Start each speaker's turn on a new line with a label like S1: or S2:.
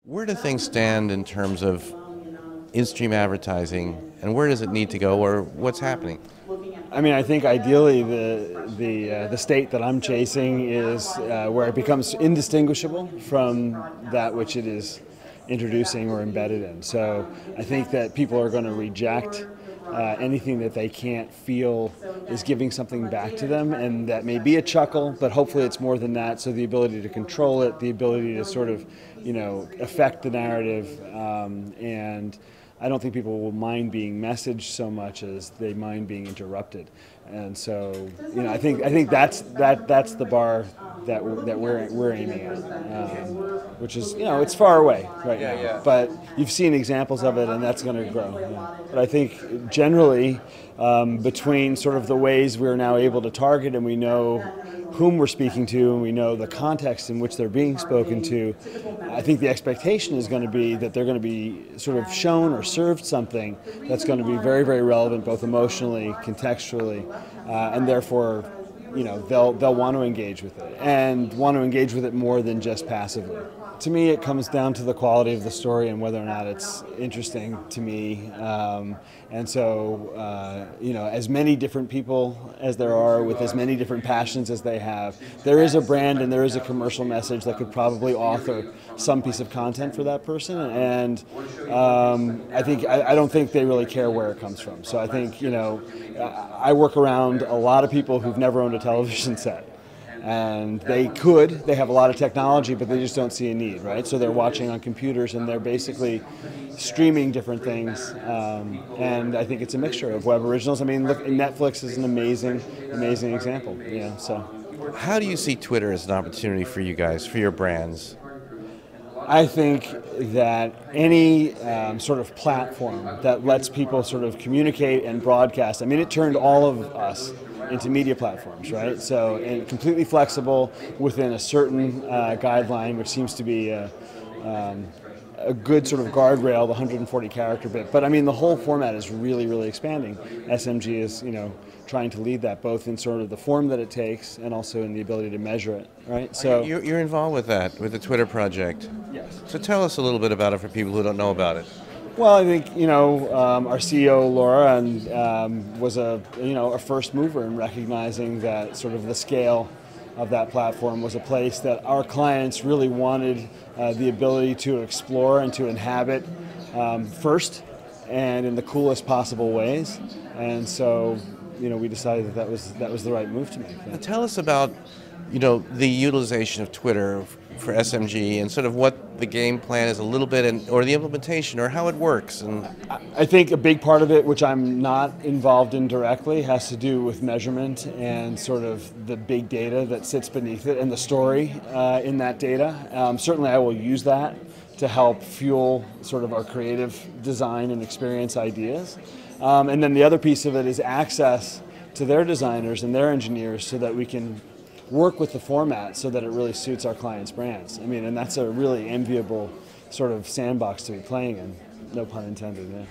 S1: Where do things stand in terms of in-stream advertising, and where does it need to go, or what's happening?
S2: I mean, I think ideally the state that I'm chasing is where it becomes indistinguishable from that which it is introducing or embedded in. So I think that people are going to reject anything that they can't feel is giving something back to them, and that may be a chuckle, but hopefully it's more than that. So the ability to control it, the ability to sort of, affect the narrative, and I don't think people will mind being messaged so much as they mind being interrupted. And so, I think that's the bar that we're aiming at, which is, it's far away right now. Yeah. But you've seen examples of it, and that's going to grow. Yeah. But I think generally, between sort of the ways we're now able to target, and we know whom we're speaking to, and we know the context in which they're being spoken to, I think the expectation is going to be that they're going to be sort of shown or served something that's going to be very, very relevant, both emotionally, contextually, and therefore, they'll want to engage with it, and want to engage with it more than just passively. To me, it comes down to the quality of the story and whether or not it's interesting to me. And so, as many different people as there are with as many different passions as they have, there is a brand and there is a commercial message that could probably author some piece of content for that person. And I don't think they really care where it comes from. So I think, I work around a lot of people who've never owned a television set. And they have a lot of technology, but they just don't see a need, right? So they're watching on computers and they're basically streaming different things. And I think it's a mixture of web originals. I mean, look, Netflix is an amazing example, so.
S1: How do you see Twitter as an opportunity for you guys, for your brands?
S2: I think that any sort of platform that lets people sort of communicate and broadcast, I mean, it turned all of us into media platforms, right? So, and completely flexible within a certain guideline, which seems to be a good sort of guardrail, the 140 character bit. But I mean, the whole format is really, really expanding. SMG is, trying to lead that, both in sort of the form that it takes and also in the ability to measure it, right? So
S1: you're involved with that, with the Twitter project.
S2: Yes.
S1: So tell us a little bit about it for people who don't know about it.
S2: Well, I think our CEO Laura was a first mover in recognizing that sort of the scale of that platform was a place that our clients really wanted the ability to explore and to inhabit first and in the coolest possible ways. And so we decided that was the right move to make. Yeah.
S1: Now tell us about the utilization of Twitter for SMG and sort of what the game plan is a little bit, or the implementation, or how it works. And
S2: I think a big part of it, which I'm not involved in directly, has to do with measurement and sort of the big data that sits beneath it and the story in that data. Certainly I will use that to help fuel sort of our creative design and experience ideas. And then the other piece of it is access to their designers and their engineers so that we can work with the format so that it really suits our clients' brands. I mean, and that's a really enviable sort of sandbox to be playing in, no pun intended. Yeah.